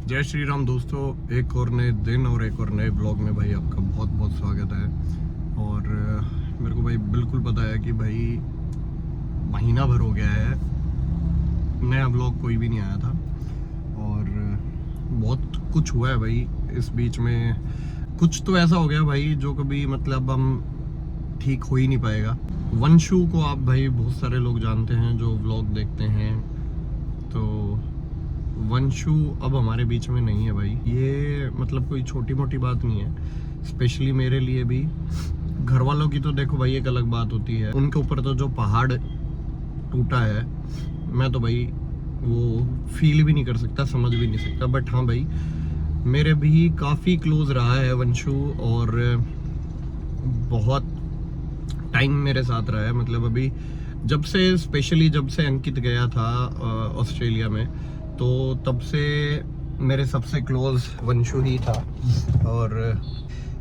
जय श्री राम दोस्तों, एक और नए दिन और एक और नए ब्लॉग में भाई आपका बहुत बहुत स्वागत है। और मेरे को भाई बिल्कुल पता है कि भाई महीना भर हो गया है, नया ब्लॉग कोई भी नहीं आया था और बहुत कुछ हुआ है भाई इस बीच में। कुछ तो ऐसा हो गया भाई जो कभी मतलब हम ठीक हो ही नहीं पाएगा। वंशु को आप भाई बहुत सारे लोग जानते हैं जो व्लॉग देखते हैं, तो वंशु अब हमारे बीच में नहीं है भाई। ये मतलब कोई छोटी मोटी बात नहीं है, स्पेशली मेरे लिए भी। घर वालों की तो देखो भाई एक अलग बात होती है, उनके ऊपर तो जो पहाड़ टूटा है मैं तो भाई वो फील भी नहीं कर सकता, समझ भी नहीं सकता। बट हाँ भाई, मेरे भी काफ़ी क्लोज रहा है वंशु और बहुत टाइम मेरे साथ रहा है। मतलब अभी जब से, स्पेशली जब से अंकित गया था ऑस्ट्रेलिया में, तो तब से मेरे सबसे क्लोज वंशु ही था। और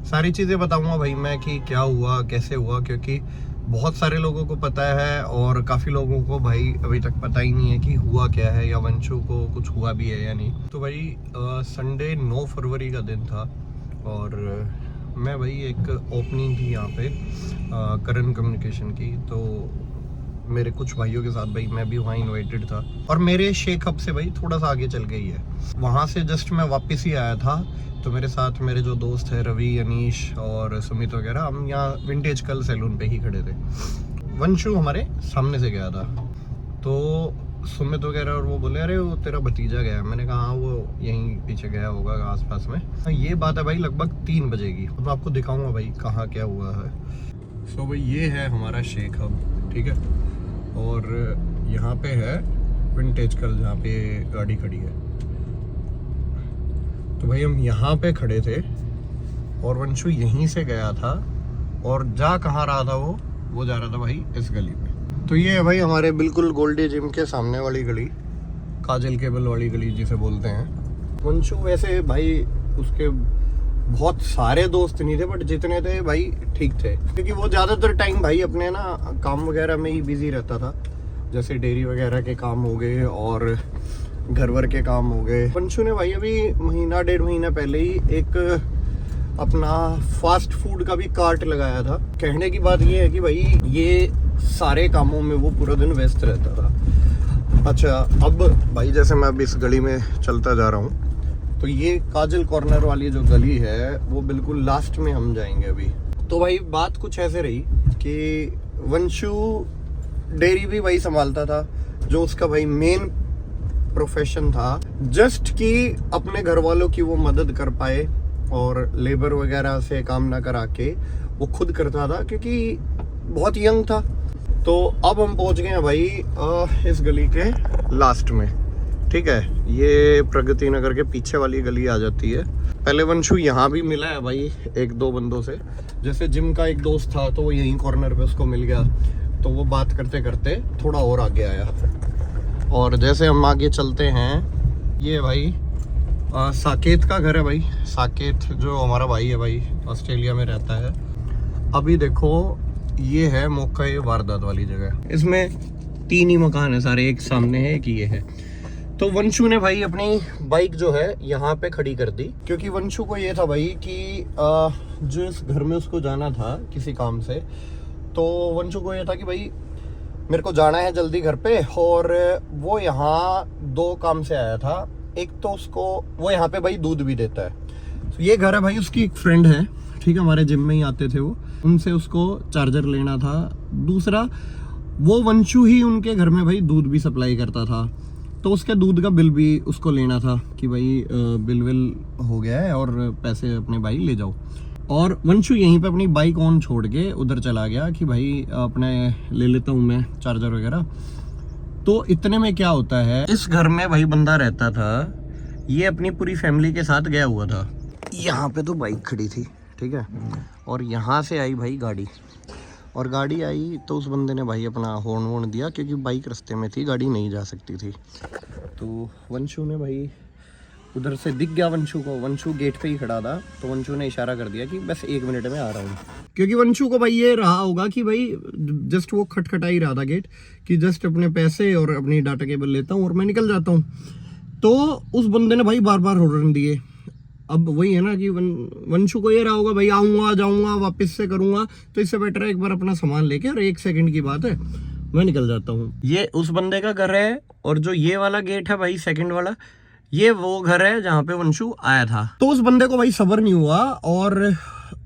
सारी चीज़ें बताऊंगा भाई मैं कि क्या हुआ कैसे हुआ, क्योंकि बहुत सारे लोगों को पता है और काफ़ी लोगों को भाई अभी तक पता ही नहीं है कि हुआ क्या है या वंशु को कुछ हुआ भी है या नहीं। तो भाई संडे 9 फरवरी का दिन था और मैं भाई एक ओपनिंग थी यहाँ पे करण कम्युनिकेशन की, तो मेरे कुछ भाइयों के साथ भाई मैं भी वहाँ इनवाइटेड था। और मेरे शेख हब से भाई थोड़ा सा आगे चल गई है, वहाँ से जस्ट मैं वापस ही आया था। तो मेरे साथ मेरे जो दोस्त हैं रवि, अनीश और सुमित वगैरह, हम यहाँ विंटेज कल सैलून पे ही खड़े थे। वंशु हमारे सामने से गया था, तो सुमित वगैरह और वो बोले अरे वो तेरा भतीजा गया। मैंने कहा हाँ वो यहीं पीछे गया होगा आसपास में। ये बात है भाई लगभग 3 बजे की। अब आपको दिखाऊंगा भाई कहाँ क्या हुआ है। सो भाई ये है हमारा शेख हब, ठीक है। और यहाँ पे है विंटेज कल जहाँ पे गाड़ी खड़ी है। तो भाई हम यहाँ पे खड़े थे और वंशु यहीं से गया था और जा कहाँ रहा था वो जा रहा था भाई इस गली में। तो ये है भाई हमारे बिल्कुल गोल्डी जिम के सामने वाली गली, काजल केबल वाली गली जिसे बोलते हैं। वंशु वैसे भाई उसके बहुत सारे दोस्त नहीं थे, बट जितने थे भाई ठीक थे, क्योंकि वो ज़्यादातर टाइम भाई अपने ना काम वगैरह में ही बिजी रहता था। जैसे डेयरी वगैरह के काम हो गए और घर वर के काम हो गए। वंशु ने भाई अभी महीना 1.5 महीना पहले ही एक अपना फास्ट फूड का भी कार्ट लगाया था। कहने की बात ये है कि भाई ये सारे कामों में वो पूरा दिन व्यस्त रहता था। अच्छा, अब भाई जैसे मैं अब इस गली में चलता जा रहा हूँ, तो ये काजल कॉर्नर वाली जो गली है वो बिल्कुल लास्ट में हम जाएंगे अभी। तो भाई बात कुछ ऐसे रही कि वंशु डेयरी भी वही संभालता था, जो उसका भाई मेन प्रोफेशन था, जस्ट कि अपने घर वालों की वो मदद कर पाए और लेबर वगैरह से काम ना करा के वो खुद करता था, क्योंकि बहुत यंग था। तो अब हम पहुंच गए हैं भाई इस गली के लास्ट में, ठीक है। ये प्रगति नगर के पीछे वाली गली आ जाती है। पहले वंशु यहाँ भी मिला है भाई 1-2 बंदों से। जैसे जिम का एक दोस्त था तो वो यहीं कॉर्नर पे उसको मिल गया, तो वो बात करते करते थोड़ा और आगे आया। और जैसे हम आगे चलते हैं, ये भाई साकेत का घर है भाई। साकेत जो हमारा भाई है भाई, ऑस्ट्रेलिया में रहता है। अभी देखो ये है मौका ये वारदात वाली जगह। इसमें 3 ही मकान है सारे, एक सामने है एक ये है। तो वंशु ने भाई अपनी बाइक जो है यहाँ पे खड़ी कर दी, क्योंकि वंशु को ये था भाई कि जो इस घर में उसको जाना था किसी काम से, तो वंशु को ये था कि भाई मेरे को जाना है जल्दी घर पे। और वो यहाँ 2 काम से आया था। एक तो उसको वो यहाँ पे भाई दूध भी देता है। तो ये घर है भाई, उसकी एक फ्रेंड है, ठीक है, हमारे जिम में ही आते थे वो, उनसे उसको चार्जर लेना था। दूसरा वो वंशु ही उनके घर में भाई दूध भी सप्लाई करता था, तो उसके दूध का बिल भी उसको लेना था कि भाई बिल हो गया है और पैसे अपने भाई ले जाओ। और वंशु यहीं पे अपनी बाइक ऑन छोड़ के उधर चला गया कि भाई अपने ले लेता हूँ मैं चार्जर वगैरह। तो इतने में क्या होता है, इस घर में भाई बंदा रहता था, ये अपनी पूरी फैमिली के साथ गया हुआ था। यहाँ पे तो बाइक खड़ी थी, ठीक है, और यहाँ से आई भाई गाड़ी, और गाड़ी आई तो उस बंदे ने भाई अपना हॉर्न वॉर्न दिया, क्योंकि बाइक रास्ते में थी, गाड़ी नहीं जा सकती थी। तो वंशु ने भाई उधर से दिख गया वंशु को, वंशु गेट पे ही खड़ा था, तो वंशु ने इशारा कर दिया कि बस 1 मिनट में आ रहा हूँ। क्योंकि वंशु को भाई ये रहा होगा कि भाई जस्ट वो खटखटा ही रहा था गेट, कि जस्ट अपने पैसे और अपनी डाटा केबल लेता हूँ और मैं निकल जाता हूँ। तो उस बंदे ने भाई बार बार हॉर्न दिए। अब वही है ना कि वंशु को ये रहा होगा भाई आऊँगा जाऊँगा वापस से करूँगा, तो इससे बेटर है एक बार अपना सामान लेके, और 1 सेकंड की बात है मैं निकल जाता हूँ। ये उस बंदे का घर है, और जो ये वाला गेट है भाई सेकंड वाला, ये वो घर है जहाँ पे वंशु आया था। तो उस बंदे को भाई सब्र नहीं हुआ, और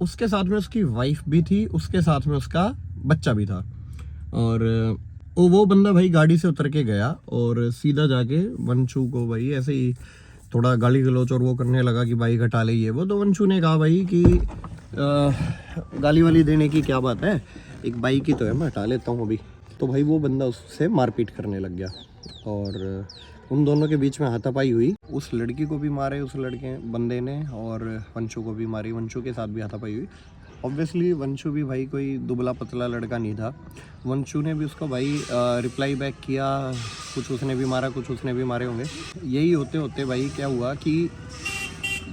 उसके साथ में उसकी वाइफ भी थी, उसके साथ में उसका बच्चा भी था। और वो बंदा भाई गाड़ी से उतर के गया और सीधा जाके वंशु को भाई ऐसे ही थोड़ा गाली गलौच और वो करने लगा कि भाई घटा ले ये वो। तो वंशु ने कहा भाई कि गाली वाली देने की क्या बात है, एक बाइक ही तो है, मैं हटा लेता हूँ अभी। तो भाई वो बंदा उससे मारपीट करने लग गया, और उन दोनों के बीच में हाथापाई हुई। उस लड़की को भी मारे उस लड़के बंदे ने, और वंशु को भी मारी, वंशु के साथ भी हाथापाई हुई। ऑब्वियसली वंशु भी भाई कोई दुबला पतला लड़का नहीं था। वंशु ने भी उसको भाई रिप्लाई बैक किया, कुछ उसने भी मारा, कुछ उसने भी मारे होंगे। यही होते होते भाई क्या हुआ कि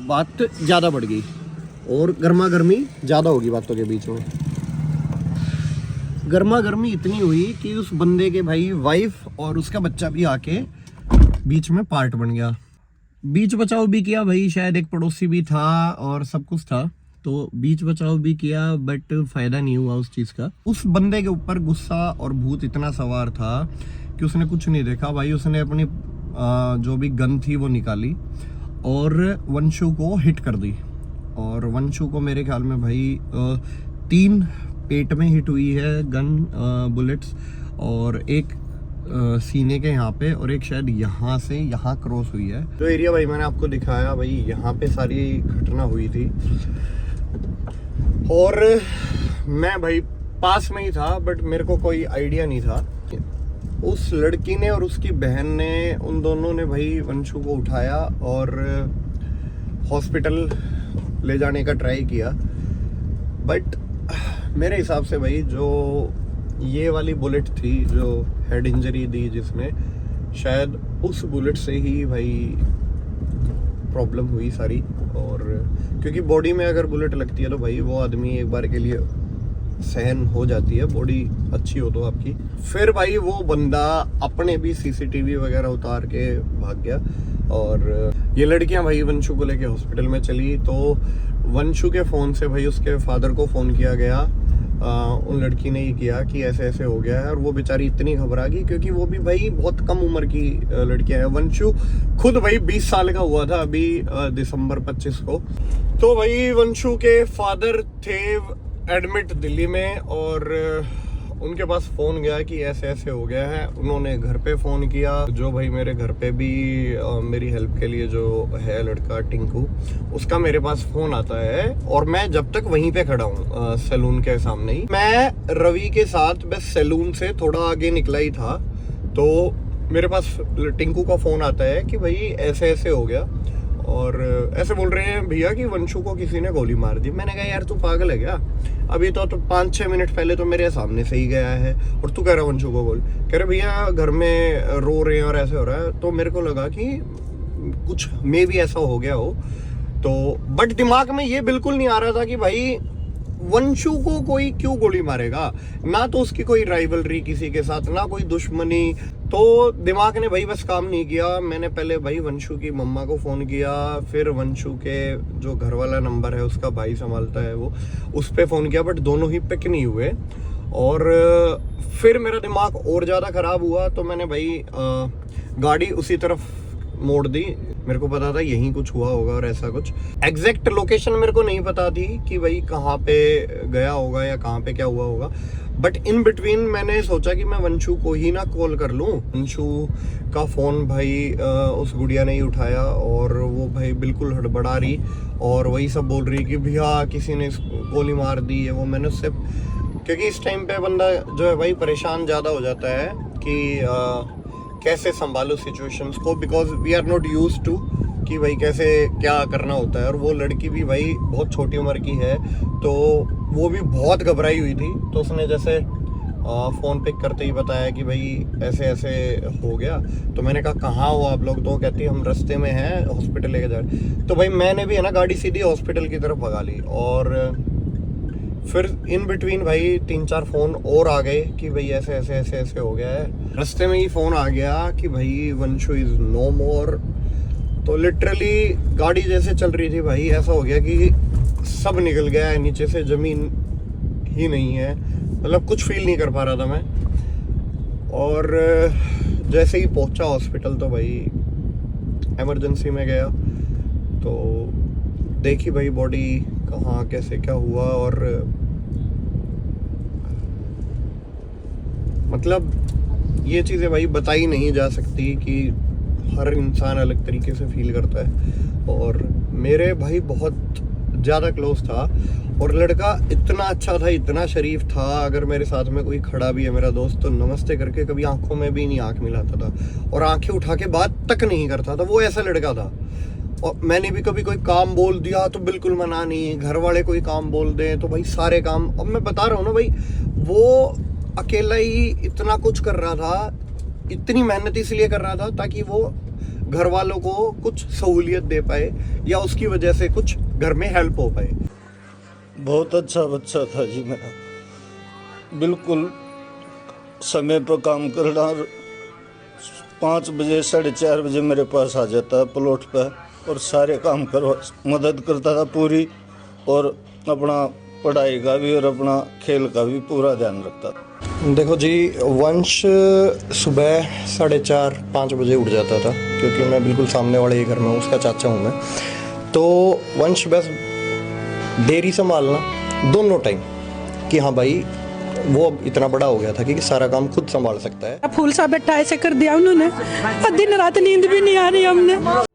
बात ज़्यादा बढ़ गई, और गर्मा गर्मी ज़्यादा होगी बातों के बीच में। गर्मा गर्मी इतनी हुई कि उस बंदे के भाई वाइफ और उसका बच्चा भी आके बीच में पार्ट बन गया। बीच बचाव भी किया भाई, शायद एक पड़ोसी भी था और सब कुछ था, तो बीच बचाव भी किया, बट फायदा नहीं हुआ उस चीज़ का। उस बंदे के ऊपर गुस्सा और भूत इतना सवार था कि उसने कुछ नहीं देखा भाई, उसने अपनी जो भी गन थी वो निकाली और वंशु को हिट कर दी। और वंशु को मेरे ख्याल में भाई 3 पेट में हिट हुई है गन बुलेट्स, और एक सीने के यहाँ पे, और एक शायद यहाँ से यहाँ क्रॉस हुई है। जो एरिया भाई मैंने आपको दिखाया भाई, यहाँ पे सारी घटना हुई थी, और मैं भाई पास में ही था, बट मेरे को कोई आइडिया नहीं था। उस लड़की ने और उसकी बहन ने, उन दोनों ने भाई वंशु को उठाया और हॉस्पिटल ले जाने का ट्राई किया, बट मेरे हिसाब से भाई जो ये वाली बुलेट थी जो हेड इंजरी दी जिसने, शायद उस बुलेट से ही भाई प्रॉब्लम हुई सारी। और क्योंकि बॉडी में अगर बुलेट लगती है तो भाई वो आदमी एक बार के लिए सहन हो जाती है, बॉडी अच्छी हो तो आपकी। फिर भाई वो बंदा अपने भी सीसीटीवी वगैरह उतार के भाग गया, और ये लड़कियां भाई वंशु को लेके हॉस्पिटल में चली। तो वंशु के फ़ोन से भाई उसके फादर को फ़ोन किया गया, उन लड़की ने ही किया कि ऐसे ऐसे हो गया है, और वो बेचारी इतनी घबरा गई क्योंकि वो भी भाई बहुत कम उम्र की लड़कियां हैं। वंशु खुद भाई 20 साल का हुआ था अभी दिसंबर 25 को। तो भाई वंशु के फादर थे एडमिट दिल्ली में, और उनके पास फ़ोन गया कि ऐसे ऐसे हो गया है। उन्होंने घर पे फ़ोन किया, जो भाई मेरे घर पे भी मेरी हेल्प के लिए जो है लड़का टिंकू, उसका मेरे पास फ़ोन आता है, और मैं जब तक वहीं पे खड़ा हूँ सैलून के सामने ही। मैं रवि के साथ बस सैलून से थोड़ा आगे निकला ही था, तो मेरे पास टिंकू का फ़ोन आता है कि भाई ऐसे ऐसे हो गया, और ऐसे बोल रहे हैं भैया कि वंशु को किसी ने गोली मार दी। मैंने कहा यार तू पागल है क्या, अभी तो 5-6 मिनट पहले तो मेरे सामने से ही गया है, और तू कह रहा वंशु को गोली। कह रहे भैया घर में रो रहे हैं और ऐसे हो रहा है। तो मेरे को लगा कि कुछ मे भी ऐसा हो गया हो, तो बट दिमाग में ये बिल्कुल नहीं आ रहा था कि भाई वंशु को कोई क्यों गोली मारेगा, ना तो उसकी कोई राइवलरी किसी के साथ, ना कोई दुश्मनी। तो दिमाग ने भाई बस काम नहीं किया। मैंने पहले भाई वंशु की मम्मा को फ़ोन किया, फिर वंशु के जो घर वाला नंबर है उसका भाई संभालता है वो, उस पर फ़ोन किया, बट दोनों ही पिक नहीं हुए। और फिर मेरा दिमाग और ज़्यादा ख़राब हुआ, तो मैंने भाई गाड़ी उसी तरफ मोड़ दी। मेरे को पता था यहीं कुछ हुआ होगा, और ऐसा कुछ एग्जैक्ट लोकेशन मेरे को नहीं पता थी कि भाई कहाँ पे गया होगा या कहाँ पे क्या हुआ होगा, बट इन बिटवीन मैंने सोचा कि मैं वंशु को ही ना कॉल कर लूँ। वंशु का फ़ोन भाई उस गुड़िया ने ही उठाया, और वो भाई बिल्कुल हड़बड़ा रही और वही सब बोल रही कि भैया किसी ने गोली मार दी है वो। मैंने उससे, क्योंकि इस टाइम पे बंदा जो है भाई परेशान ज़्यादा हो जाता है कि कैसे संभालो सिचुएशंस को, because we are not used to कि भाई कैसे क्या करना होता है। और वो लड़की भी भाई बहुत छोटी उम्र की है, तो वो भी बहुत घबराई हुई थी। तो उसने जैसे फ़ोन पिक करते ही बताया कि भाई ऐसे ऐसे हो गया। तो मैंने कहा कहाँ हो आप लोग, तो कहती हम रास्ते में हैं, हॉस्पिटल लेके जा रहे। तो भाई मैंने भी है ना गाड़ी सीधी हॉस्पिटल की तरफ भगा ली, और फिर इन बिटवीन भाई 3-4 फ़ोन और आ गए कि भाई ऐसे ऐसे ऐसे ऐसे हो गया है। रास्ते में ही फ़ोन आ गया कि भाई वंशु इज़ नो मोर, तो लिटरली गाड़ी जैसे चल रही थी भाई, ऐसा हो गया कि सब निकल गया है, नीचे से ज़मीन ही नहीं है, मतलब कुछ फील नहीं कर पा रहा था मैं। और जैसे ही पहुंचा हॉस्पिटल तो भाई इमरजेंसी में गया, तो देखी भाई बॉडी कहाँ कैसे क्या हुआ। और मतलब ये चीज़ें भाई बताई नहीं जा सकती कि हर इंसान अलग तरीके से फील करता है। और मेरे भाई बहुत ज़्यादा क्लोज था, और लड़का इतना अच्छा था, इतना शरीफ था, अगर मेरे साथ में कोई खड़ा भी है मेरा दोस्त तो नमस्ते करके कभी आंखों में भी नहीं आंख मिलाता था, और आंखें उठा के बात तक नहीं करता था, वो ऐसा लड़का था। और मैंने भी कभी कोई काम बोल दिया तो बिल्कुल मना नहीं, घर वाले कोई काम बोल दें तो भाई सारे काम। अब मैं बता रहा हूँ ना भाई, वो अकेला ही इतना कुछ कर रहा था, इतनी मेहनत इसलिए कर रहा था ताकि वो घर वालों को कुछ सहूलियत दे पाए, या उसकी वजह से कुछ घर में हेल्प हो पाए। बहुत अच्छा बच्चा था जी मेरा, बिल्कुल समय पर काम करना। 5 बजे 4:30 बजे मेरे पास आ जाता प्लॉट पर, और सारे काम करवा मदद करता था पूरी, और अपना पढ़ाई का भी और अपना खेल का भी पूरा ध्यान रखता था। देखो जी, वंश सुबह 4:30-5 बजे उठ जाता था, क्योंकि मैं बिल्कुल सामने वाले ही घर में हूँ, उसका चाचा हूँ मैं। तो वंश बस डेयरी संभालना दोनों टाइम, कि हाँ भाई वो अब इतना बड़ा हो गया था कि सारा काम खुद संभाल सकता है। फूल सा बैठा ऐसे कर दिया उन्होंने, दिन रात नींद भी नहीं आ रही हमने।